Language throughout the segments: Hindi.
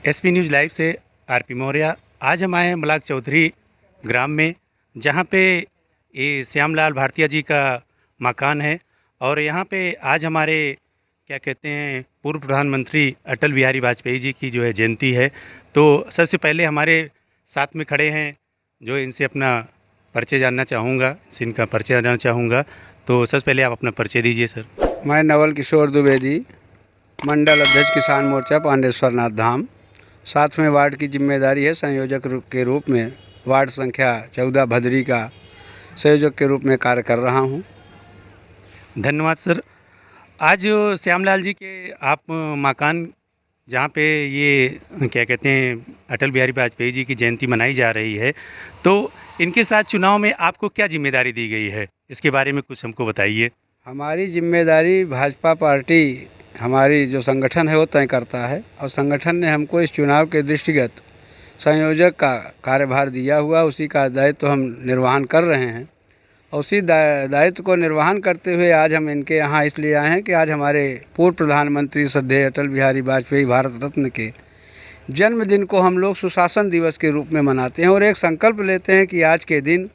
एसपी न्यूज़ लाइव से आरपी मौर्य। आज हम आए हैं ब्लॉक चौधरी ग्राम में, जहां पे ये श्यामलाल भारतीय जी का मकान है। और यहां पे आज हमारे क्या कहते हैं पूर्व प्रधानमंत्री अटल बिहारी वाजपेयी जी की जो है जयंती है। तो सबसे पहले हमारे साथ में खड़े हैं जो इनसे अपना परिचय जानना चाहूँगा, इनसे इनका परिचय जानना चाहूँगा। तो सबसे पहले आप अपना परिचय दीजिए सर। मैं नवल किशोर द्विवेदी, मंडल अध्यक्ष किसान मोर्चा पांडेश्वर नाथ धाम। साथ में वार्ड की जिम्मेदारी है संयोजक के रूप में, वार्ड संख्या 14 भदरी का संयोजक के रूप में कार्य कर रहा हूं। धन्यवाद सर। आज श्यामलाल जी के आप मकान जहाँ पे ये क्या कहते हैं अटल बिहारी वाजपेयी जी की जयंती मनाई जा रही है, तो इनके साथ चुनाव में आपको क्या जिम्मेदारी दी गई है, इसके बारे में कुछ हमको बताइए। हमारी जिम्मेदारी भाजपा पार्टी, हमारी जो संगठन है वो तय करता है, और संगठन ने हमको इस चुनाव के दृष्टिगत संयोजक का कार्यभार दिया हुआ, उसी का दायित्व हम निर्वहन कर रहे हैं। और उसी दायित्व को निर्वहन करते हुए आज हम इनके यहाँ इसलिए आए हैं कि आज हमारे पूर्व प्रधानमंत्री श्रद्धेय अटल बिहारी वाजपेयी भारत रत्न के जन्मदिन को हम लोग सुशासन दिवस के रूप में मनाते हैं, और एक संकल्प लेते हैं कि आज के दिन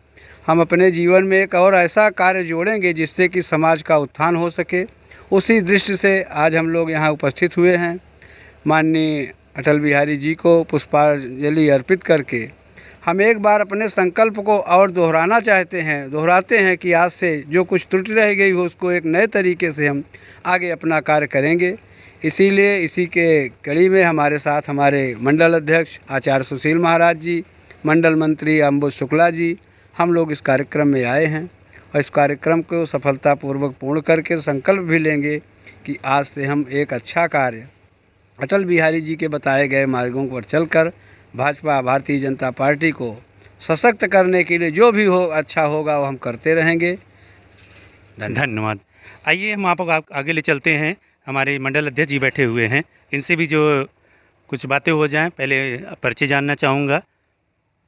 हम अपने जीवन में एक और ऐसा कार्य जोड़ेंगे जिससे कि समाज का उत्थान हो सके। उसी दृष्टि से आज हम लोग यहाँ उपस्थित हुए हैं। माननीय अटल बिहारी जी को पुष्पांजलि अर्पित करके हम एक बार अपने संकल्प को और दोहराते हैं कि आज से जो कुछ त्रुटि रह गई हो उसको एक नए तरीके से हम आगे अपना कार्य करेंगे। इसीलिए इसी के कड़ी में हमारे साथ हमारे मंडल अध्यक्ष आचार्य सुशील महाराज जी, मंडल मंत्री अंबुज शुक्ला जी, हम लोग इस कार्यक्रम में आए हैं। और इस कार्यक्रम को सफलतापूर्वक पूर्ण करके संकल्प भी लेंगे कि आज से हम एक अच्छा कार्य अटल बिहारी जी के बताए गए मार्गों पर चलकर भाजपा भारतीय जनता पार्टी को सशक्त करने के लिए जो भी हो अच्छा होगा वो हम करते रहेंगे। धन्यवाद। आइए हम आपको आगे ले चलते हैं। हमारे मंडल अध्यक्ष जी बैठे हुए हैं, इनसे भी जो कुछ बातें हो जाएं। पहले परिचय जानना चाहूँगा।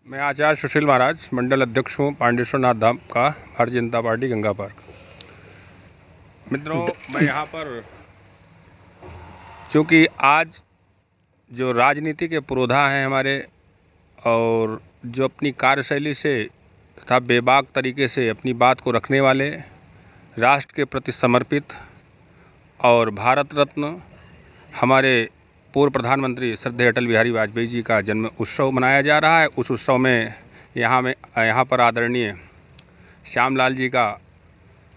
मैं आचार्य सुशील महाराज, मंडल अध्यक्ष हूँ पांडेश्वर नाथ धाम का, भारतीय जनता पार्टी गंगा पार्क। मित्रों, मैं यहाँ पर चूँकि आज जो राजनीति के पुरोधा हैं हमारे, और जो अपनी कार्यशैली से तथा बेबाक तरीके से अपनी बात को रखने वाले, राष्ट्र के प्रति समर्पित और भारत रत्न हमारे पूर्व प्रधानमंत्री श्रद्धेय अटल बिहारी वाजपेयी जी का जन्म उत्सव मनाया जा रहा है। उस उत्सव में यहाँ पर आदरणीय श्यामलाल जी का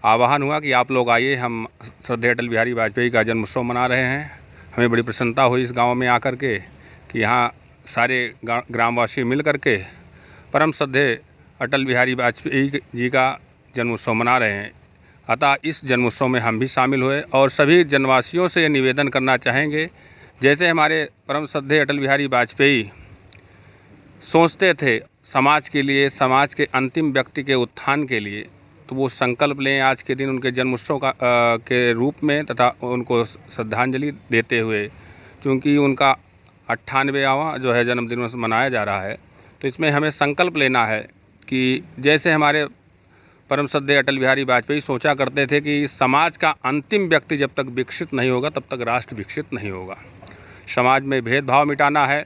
आह्वान हुआ कि आप लोग आइए, हम श्रद्धेय अटल बिहारी वाजपेयी का जन्म उत्सव मना रहे हैं। हमें बड़ी प्रसन्नता हुई इस गांव में आकर के कि यहाँ सारे ग्रामवासी मिल कर के परम श्रद्धेय अटल बिहारी वाजपेयी जी का जन्म उत्सव मना रहे हैं। अतः इस जन्मोत्सव में हम भी शामिल हुए और सभी जनवासियों से निवेदन करना चाहेंगे, जैसे हमारे परम श्रद्धेय अटल बिहारी वाजपेयी सोचते थे समाज के लिए, समाज के अंतिम व्यक्ति के उत्थान के लिए, तो वो संकल्प लें आज के दिन उनके जन्मोत्सव के रूप में, तथा उनको श्रद्धांजलि देते हुए, क्योंकि उनका 98वां जो है जन्मदिन मनाया जा रहा है। तो इसमें हमें संकल्प लेना है कि जैसे हमारे परम श्रद्धेय अटल बिहारी वाजपेयी सोचा करते थे कि समाज का अंतिम व्यक्ति जब तक विकसित नहीं होगा तब तक राष्ट्र विकसित नहीं होगा। समाज में भेदभाव मिटाना है।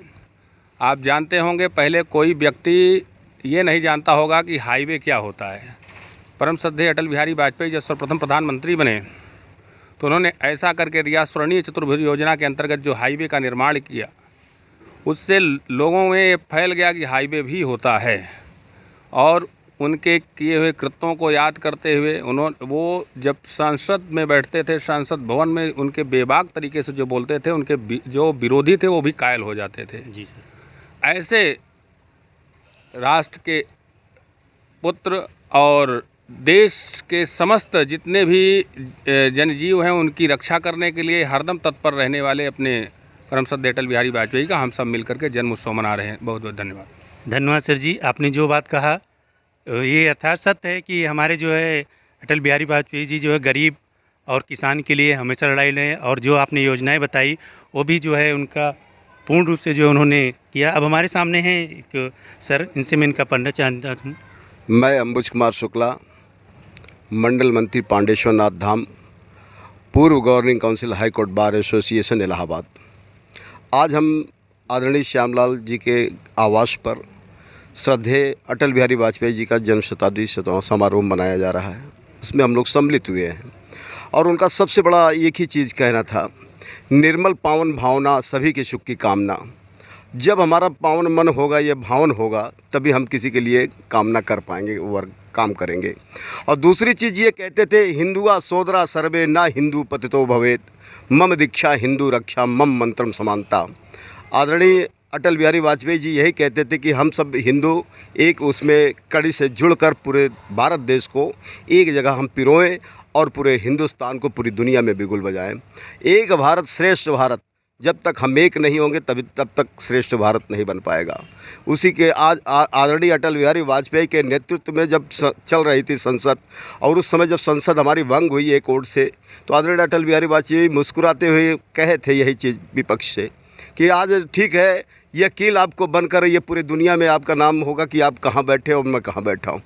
आप जानते होंगे पहले कोई व्यक्ति ये नहीं जानता होगा कि हाईवे क्या होता है। परम श्रद्धेय अटल बिहारी वाजपेयी जब सर्वप्रथम प्रधानमंत्री बने तो उन्होंने ऐसा करके रिया स्वर्णीय चतुर्भुज योजना के अंतर्गत जो हाईवे का निर्माण किया, उससे लोगों में फैल गया कि हाईवे भी होता है। और उनके किए हुए कृत्यों को याद करते हुए वो जब संसद में बैठते थे, संसद भवन में उनके बेबाक तरीके से जो बोलते थे, उनके जो विरोधी थे वो भी कायल हो जाते थे। जी सर। ऐसे राष्ट्र के पुत्र और देश के समस्त जितने भी जनजीव हैं उनकी रक्षा करने के लिए हरदम तत्पर रहने वाले अपने परम श्रद्धेय अटल बिहारी वाजपेयी का हम सब मिलकर के जन्म उत्सव मना रहे हैं। बहुत बहुत धन्यवाद। धन्यवाद सर जी। आपने जो बात कहा ये यथार्थ सत्य है कि हमारे जो है अटल बिहारी वाजपेयी जी जो है गरीब और किसान के लिए हमेशा लड़ाई रहे, और जो आपने योजनाएं बताई वो भी जो है उनका पूर्ण रूप से जो उन्होंने किया। अब हमारे सामने हैं एक सर, इनसे मैं इनका पढ़ना चाहता हूँ। मैं अंबुज कुमार शुक्ला, मंडल मंत्री पांडेश्वर नाथ धाम, पूर्व governing council high court bar association Allahabad. आज हम आदरणीय श्यामलाल जी के आवास पर श्रद्धेय अटल बिहारी वाजपेयी जी का जन्म शताब्दी समारोह मनाया जा रहा है। उसमें हम लोग सम्मिलित हुए हैं और उनका सबसे बड़ा एक ही चीज़ कहना था, निर्मल पावन भावना सभी के सुख की कामना। जब हमारा पावन मन होगा, ये भावन होगा, तभी हम किसी के लिए कामना कर पाएंगे, वर्ग काम करेंगे। और दूसरी चीज़ ये कहते थे, हिंदुआ सोदरा सर्वे ना हिंदू पतितो भवेत, मम दीक्षा हिंदू रक्षा मम मंत्रम समानता। आदरणीय अटल बिहारी वाजपेयी जी यही कहते थे कि हम सब हिंदू एक उसमें कड़ी से जुड़कर पूरे भारत देश को एक जगह हम पिरोएं और पूरे हिंदुस्तान को पूरी दुनिया में बिगुल बजाएं। एक भारत श्रेष्ठ भारत, जब तक हम एक नहीं होंगे तब तक श्रेष्ठ भारत नहीं बन पाएगा। उसी के आज आदरणीय अटल बिहारी वाजपेयी के नेतृत्व में जब चल रही थी संसद, और उस समय जब संसद हमारी भंग हुई एक ओर से, तो आदरणीय अटल बिहारी वाजपेयी मुस्कुराते हुए कहे थे यही चीज़ विपक्ष से कि आज ठीक है, यह कील आपको बनकर ये पूरी दुनिया में आपका नाम होगा कि आप कहाँ बैठे और मैं कहाँ बैठा हूँ।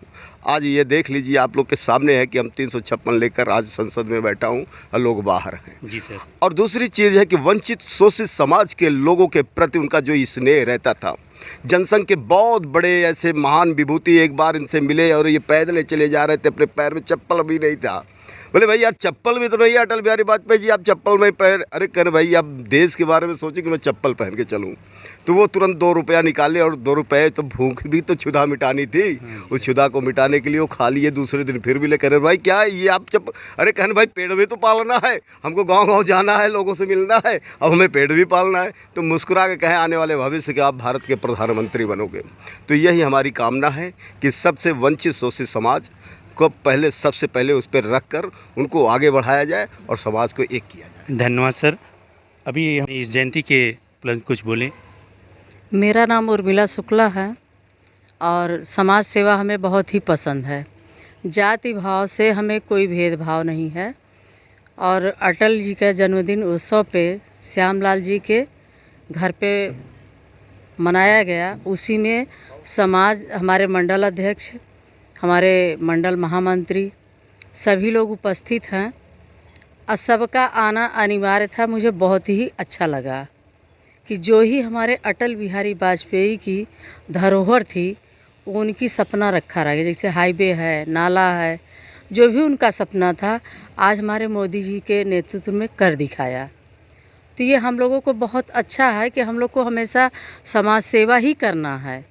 आज ये देख लीजिए, आप लोग के सामने है कि हम 356 लेकर आज संसद में बैठा हूँ और लोग बाहर हैं। जी सर। और दूसरी चीज़ है कि वंचित शोषित समाज के लोगों के प्रति उनका जो स्नेह रहता था। जनसंघ के बहुत बड़े ऐसे महान विभूति एक बार इनसे मिले और ये पैदल चले जा रहे थे, अपने पैर में चप्पल भी नहीं था। बोले भाई यार चप्पल भी तो नहीं है अटल बिहारी वाजपेयी जी, आप चप्पल में पैर, अरे कहने भाई आप देश के बारे में सोचे कि मैं चप्पल पहन के चलूँ। तो वो तुरंत 2 रुपया निकाले, और 2 रुपये तो भूख भी तो क्षुधा मिटानी थी, उस क्षुधा को मिटाने के लिए वो खा लिए। दूसरे दिन फिर भी ले, कह भाई क्या ये आप अरे कहने भाई पेड़ भी तो पालना है, हमको गाँव जाना है, लोगों से मिलना है, अब हमें पेड़ भी पालना है। तो मुस्कुरा के कहें आने वाले भविष्य के आप भारत के प्रधानमंत्री बनोगे। तो यही हमारी कामना है कि सबसे वंचित शोषित समाज को सबसे पहले उस पर रख कर उनको आगे बढ़ाया जाए और समाज को एक किया जाए। धन्यवाद सर। अभी हम इस जयंती के कुछ बोलें। मेरा नाम उर्मिला शुक्ला है और समाज सेवा हमें बहुत ही पसंद है। जाति भाव से हमें कोई भेदभाव नहीं है। और अटल जी का जन्मदिन उत्सव पे श्यामलाल जी के घर पे मनाया गया। उसी में समाज, हमारे मंडल अध्यक्ष, हमारे मंडल महामंत्री, सभी लोग उपस्थित हैं और सबका आना अनिवार्य था। मुझे बहुत ही अच्छा लगा कि जो ही हमारे अटल बिहारी वाजपेयी की धरोहर थी, उनकी सपना रखा रह गया। जैसे हाईवे है, नाला है, जो भी उनका सपना था आज हमारे मोदी जी के नेतृत्व में कर दिखाया। तो ये हम लोगों को बहुत अच्छा है कि हम लोग को हमेशा समाज सेवा ही करना है,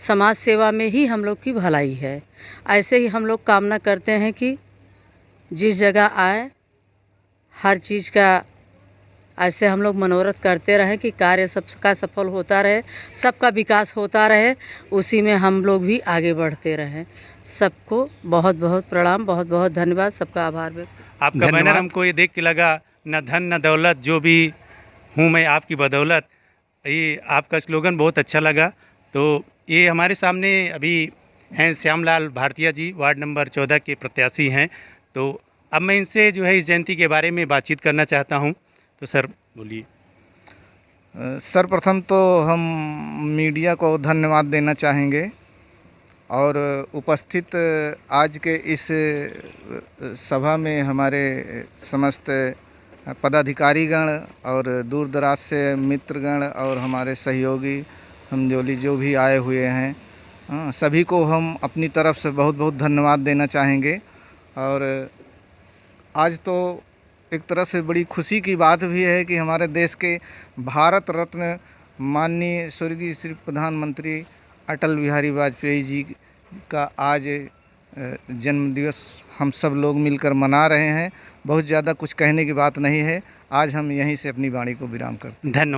समाज सेवा में ही हम लोग की भलाई है। ऐसे ही हम लोग कामना करते हैं कि जिस जगह आए हर चीज़ का ऐसे हम लोग मनोरथ करते रहें कि कार्य सबका सफल होता रहे, सबका विकास होता रहे, उसी में हम लोग भी आगे बढ़ते रहें। सबको बहुत बहुत प्रणाम, बहुत बहुत धन्यवाद, सबका आभार व्यक्त। आपका बैनर हमको ये देख के लगा, न धन न दौलत जो भी हूँ मैं आपकी बदौलत, ये आपका स्लोगन बहुत अच्छा लगा। तो ये हमारे सामने अभी हैं श्यामलाल भारतीया जी, वार्ड नंबर 14 के प्रत्याशी हैं। तो अब मैं इनसे जो है इस जयंती के बारे में बातचीत करना चाहता हूं। तो सर बोलिए। सर्वप्रथम तो हम मीडिया को धन्यवाद देना चाहेंगे और उपस्थित आज के इस सभा में हमारे समस्त पदाधिकारीगण और दूर दराज से मित्रगण और हमारे सहयोगी हमजोली जो भी आए हुए हैं, सभी को हम अपनी तरफ से बहुत बहुत धन्यवाद देना चाहेंगे। और आज तो एक तरह से बड़ी खुशी की बात भी है कि हमारे देश के भारत रत्न माननीय स्वर्गीय श्री प्रधानमंत्री अटल बिहारी वाजपेयी जी का आज जन्मदिवस हम सब लोग मिलकर मना रहे हैं। बहुत ज़्यादा कुछ कहने की बात नहीं है, आज हम यहीं से अपनी वाणी को विराम करते हैं। धन्यवाद।